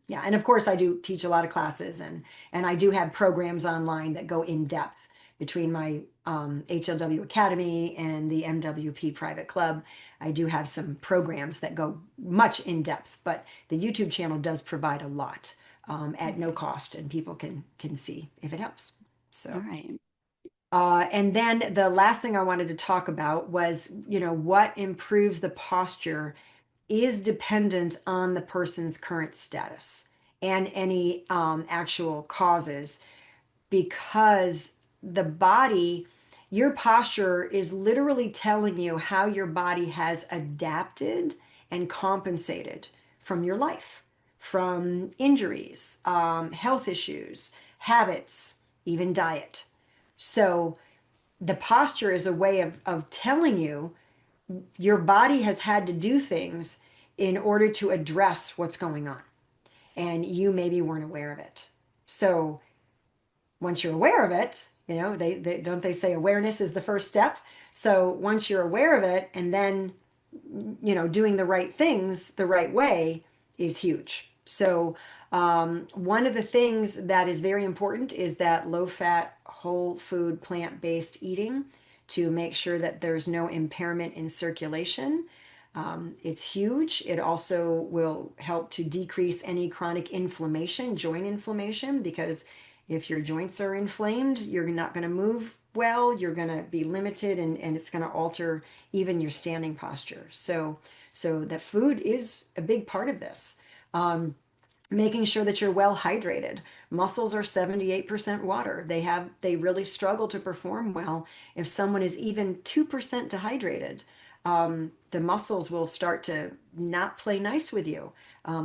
Yeah, and of course I do teach a lot of classes, and I do have programs online that go in depth between my HLW Academy and the MWP Private Club. I do have some programs that go much in depth, but the YouTube channel does provide a lot at no Okay. cost, and people can see if it helps. All So. right. And then the last thing I wanted to talk about was, what improves the posture is dependent on the person's current status and any actual causes, because the body, your posture is literally telling you how your body has adapted and compensated from your life, from injuries, health issues, habits, even diet. So the posture is a way of telling you your body has had to do things in order to address what's going on. And you maybe weren't aware of it. So once you're aware of it, they don't they say awareness is the first step. So once you're aware of it, and then doing the right things the right way is huge. So one of the things that is very important is that low fat, whole food, plant-based eating, to make sure that there's no impairment in circulation. It's huge. It also will help to decrease any chronic inflammation, joint inflammation, because if your joints are inflamed, you're not going to move well, you're going to be limited, and it's going to alter even your standing posture. So the food is a big part of this. making sure that you're well hydrated. Muscles are 78% water. They really struggle to perform well if someone is even 2% dehydrated. The muscles will start to not play nice with you.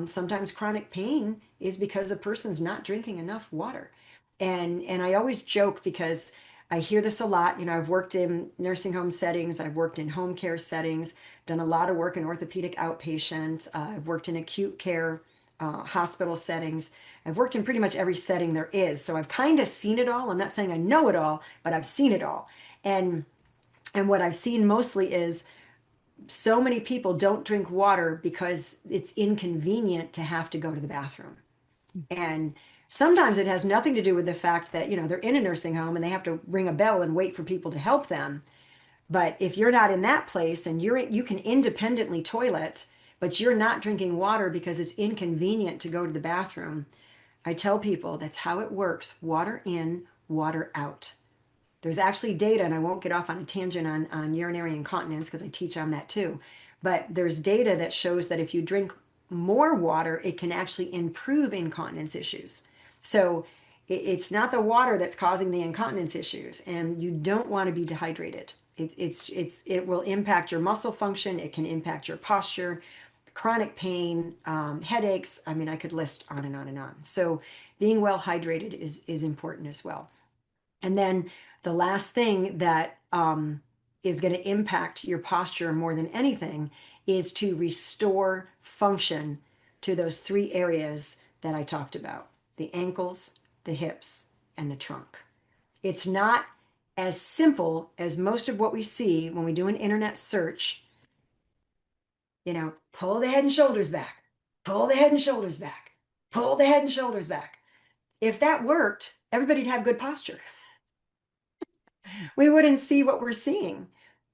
Sometimes chronic pain is because a person's not drinking enough water. And I always joke because I hear this a lot. I've worked in nursing home settings, I've worked in home care settings, done a lot of work in orthopedic outpatient, I've worked in acute care, hospital settings. I've worked in pretty much every setting there is. So I've kind of seen it all. I'm not saying I know it all, but I've seen it all. And what I've seen mostly is so many people don't drink water because it's inconvenient to have to go to the bathroom. And sometimes it has nothing to do with the fact that, they're in a nursing home and they have to ring a bell and wait for people to help them. But if you're not in that place and you can independently toilet, but you're not drinking water because it's inconvenient to go to the bathroom, I tell people that's how it works. Water in, water out. There's actually data, and I won't get off on a tangent on urinary incontinence because I teach on that too. But there's data that shows that if you drink more water, it can actually improve incontinence issues. So it's not the water that's causing the incontinence issues, and you don't want to be dehydrated. It will impact your muscle function. It can impact your posture, chronic pain, headaches. I mean, I could list on and on and on. So being well hydrated is important as well. And then the last thing that is going to impact your posture more than anything is to restore function to those three areas that I talked about: the ankles, the hips, and the trunk. It's not as simple as most of what we see when we do an internet search. Pull the head and shoulders back, pull the head and shoulders back, pull the head and shoulders back. If that worked, everybody'd have good posture. We wouldn't see what we're seeing.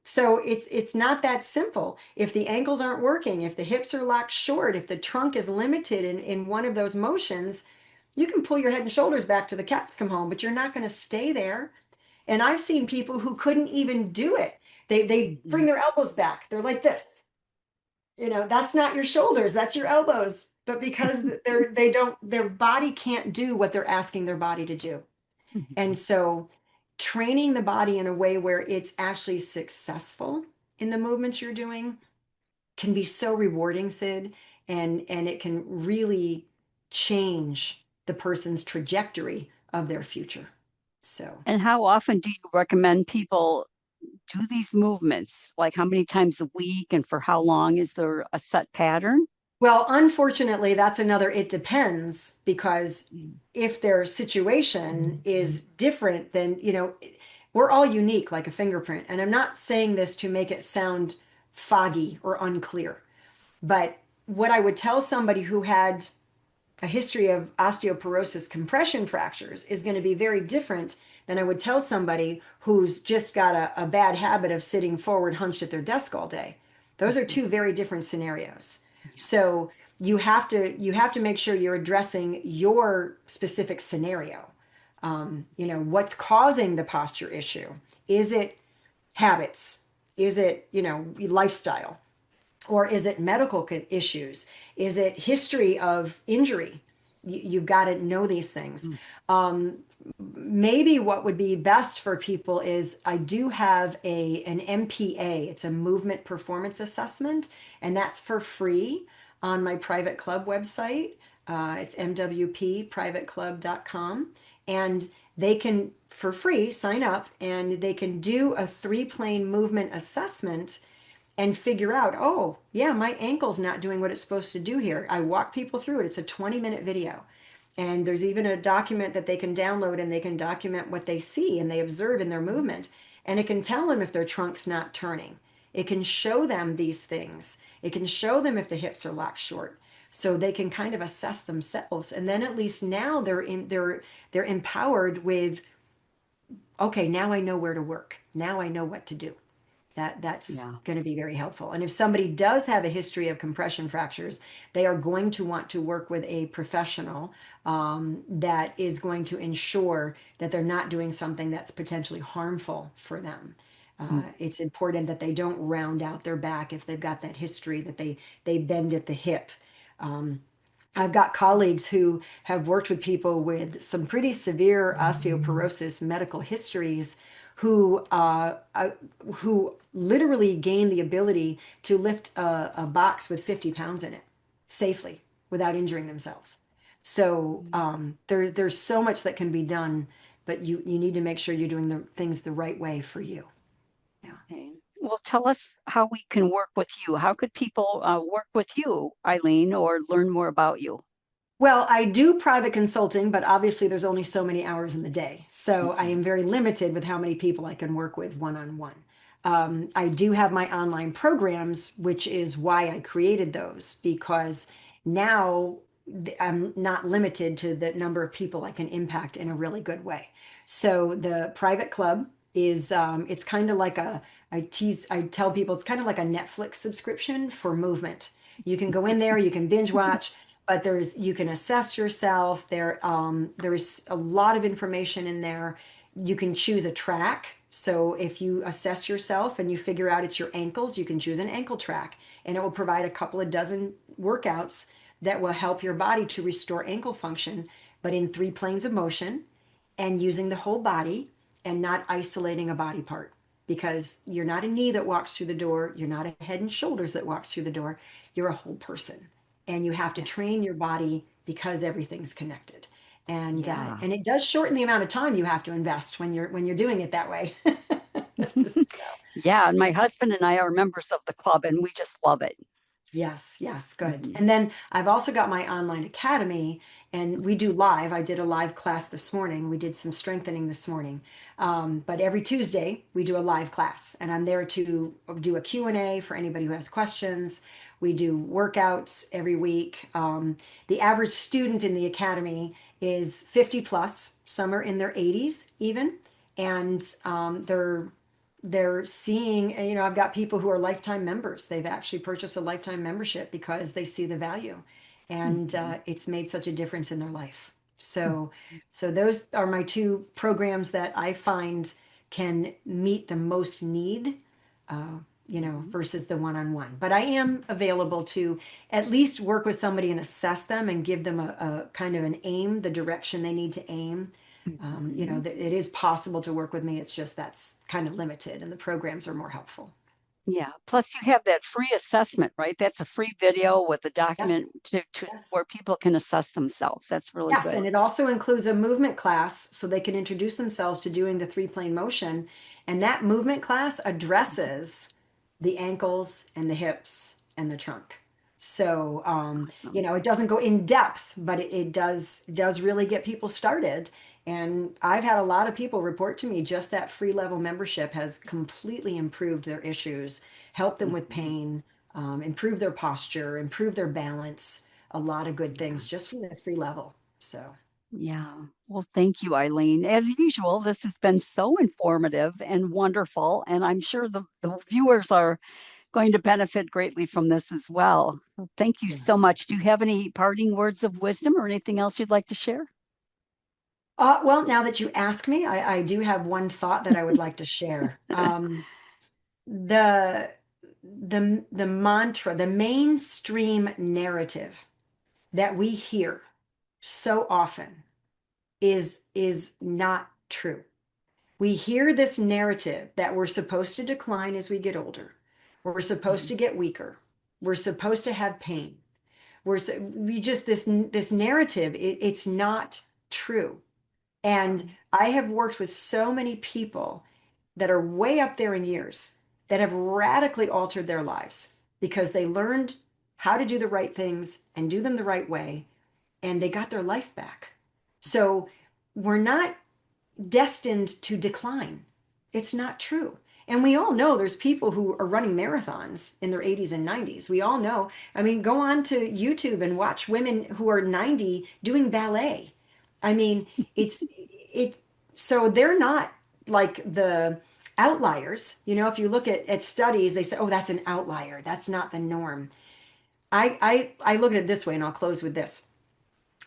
So it's not that simple. If the ankles aren't working, if the hips are locked short, if the trunk is limited in one of those motions, you can pull your head and shoulders back till the cats come home, but you're not going to stay there. And I've seen people who couldn't even do it. They bring their elbows back. They're like this. That's not your shoulders, that's your elbows. But because their body can't do what they're asking their body to do. And so training the body in a way where it's actually successful in the movements you're doing can be so rewarding, Cyd, and it can really change the person's trajectory of their future. So, And how often do you recommend people do these movements? Like how many times a week and for how long? Is there a set pattern? well, unfortunately, that's another it depends, because if their situation is different, then, we're all unique like a fingerprint. And I'm not saying this to make it sound foggy or unclear, but what I would tell somebody who had a history of osteoporosis compression fractures is going to be very different than I would tell somebody who's just got a bad habit of sitting forward hunched at their desk all day. Those are two very different scenarios. So you have to make sure you're addressing your specific scenario. What's causing the posture issue? Is it habits? Is it, lifestyle? Or is it medical issues? Is it history of injury? You've got to know these things. Maybe what would be best for people is I do have an MPA. It's a movement performance assessment, and that's for free on my private club website. It's mwpprivateclub.com. And they can, for free, sign up and they can do a 3-plane movement assessment and figure out, oh, yeah, my ankle's not doing what it's supposed to do here. I walk people through it. It's a 20-minute video. And there's even a document that they can download and they can document what they see and they observe in their movement. And it can tell them if their trunk's not turning. It can show them these things. It can show them if the hips are locked short. So they can kind of assess themselves. And then at least now they're empowered with, okay, now I know where to work. Now I know what to do. That's going to be very helpful. And if somebody does have a history of compression fractures, they are going to want to work with a professional that is going to ensure that they're not doing something that's potentially harmful for them. It's important that they don't round out their back if they've got that history, that they bend at the hip. I've got colleagues who have worked with people with some pretty severe osteoporosis medical histories who literally gain the ability to lift a box with 50 pounds in it safely without injuring themselves. So there's so much that can be done, but you need to make sure you're doing the things the right way for you. Yeah. Okay. Well, tell us how we can work with you. How could people work with you, Eileen, or learn more about you? Well, I do private consulting, but obviously there's only so many hours in the day. So I am very limited with how many people I can work with one-on-one. I do have my online programs, which is why I created those, because now I'm not limited to the number of people I can impact in a really good way. So the private club is, it's kind of like I tell people it's kind of like a Netflix subscription for movement. You can go in there, you can binge watch, but you can assess yourself. There's a lot of information in there. You can choose a track. So if you assess yourself and you figure out it's your ankles, you can choose an ankle track, and it will provide a couple of dozen workouts that will help your body to restore ankle function, but in 3 planes of motion and using the whole body and not isolating a body part, because you're not a knee that walks through the door. You're not a head and shoulders that walks through the door. You're a whole person, and you have to train your body because everything's connected. And it does shorten the amount of time you have to invest when you're doing it that way. Yeah, and my husband and I are members of the club, and we just love it. Yes, yes, good. Mhm. And then I've also got my online academy, and we do live. I did a live class this morning. We did some strengthening this morning. But every Tuesday we do a live class, and I'm there to do a Q&A for anybody who has questions. We do workouts every week. The average student in the academy is 50 plus. Some are in their 80s even, and they're seeing, I've got people who are lifetime members. They've actually purchased a lifetime membership because they see the value, and Mhm. it's made such a difference in their life. Mhm. So those are my two programs that I find can meet the most need, uh, Mhm. versus the one-on-one. But I am available to at least work with somebody and assess them and give them a kind of an aim, the direction they need to aim. Mhm. It is possible to work with me. It's just that's kind of limited, and the programs are more helpful. Yeah. Plus, you have that free assessment, right? That's a free video with a Yes, document to yes. where people can assess themselves. That's really Yes, good. and it also includes a movement class so they can introduce themselves to doing the 3 plane motion. And that movement class addresses the ankles and the hips and the trunk. So, Awesome. it doesn't go in depth, but it does really get people started. And I've had a lot of people report to me just that free level membership has completely improved their issues, helped them with Mhm. pain, improved their posture, improved their balance, a lot of good Yeah. things just from the free level. So, Yeah. Well, thank you, Eileen. As usual, this has been so informative and wonderful, and I'm sure the viewers are going to benefit greatly from this as well. Well, thank you yeah. so much. Do you have any parting words of wisdom or anything else you'd like to share? Well, now that you ask me, I do have one thought that I would like to share. The the mantra, the mainstream narrative that we hear so often is not true. We hear this narrative that we're supposed to decline as we get older. We're supposed Mhm. to get weaker. We're supposed to have pain. We just this narrative, it's not true. And I have worked with so many people that are way up there in years that have radically altered their lives because they learned how to do the right things and do them the right way, and they got their life back. So we're not destined to decline. It's not true. And we all know there's people who are running marathons in their 80s and 90s. We all know. I mean, go on to YouTube and watch women who are 90 doing ballet. I mean, it so they're not like the outliers. If you look at studies, they say, oh, that's an outlier. That's not the norm. I look at it this way, and I'll close with this.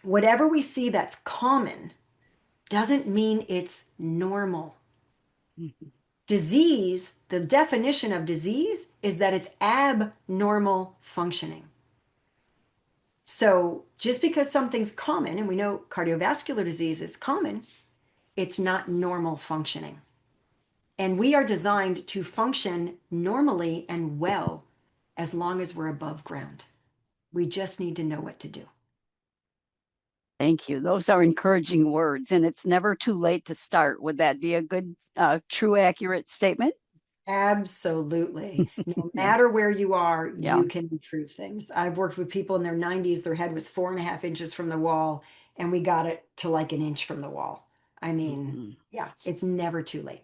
Whatever we see that's common doesn't mean it's normal. Mhm. Disease, the definition of disease is that it's abnormal functioning. So just because something's common, and we know cardiovascular disease is common, it's not normal functioning. And we are designed to function normally and well as long as we're above ground. We just need to know what to do. Thank you. Those are encouraging words, and it's never too late to start. Would that be a good, true, accurate statement? Absolutely. No Yeah. matter where you are, Yeah. you can improve things. I've worked with people in their 90s, their head was 4.5 inches from the wall, and we got it to like an inch from the wall. I mean, Mhm. yeah, it's never too late.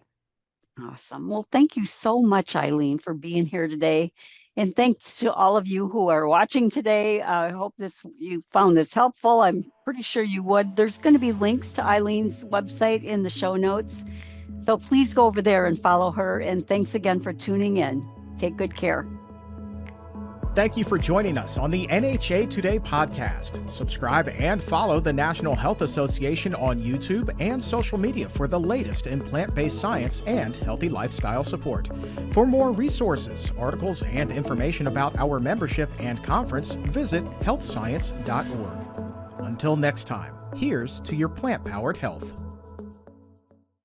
Awesome. Well, thank you so much, Eileen, for being here today. And thanks to all of you who are watching today. I hope you found this helpful. I'm pretty sure you would. There's going to be links to Eileen's website in the show notes. So please go over there and follow her. And thanks again for tuning in. Take good care. Thank you for joining us on the NHA Today podcast. Subscribe and follow the National Health Association on YouTube and social media for the latest in plant-based science and healthy lifestyle support. For more resources, articles, and information about our membership and conference, visit healthscience.org. Until next time, here's to your plant-powered health.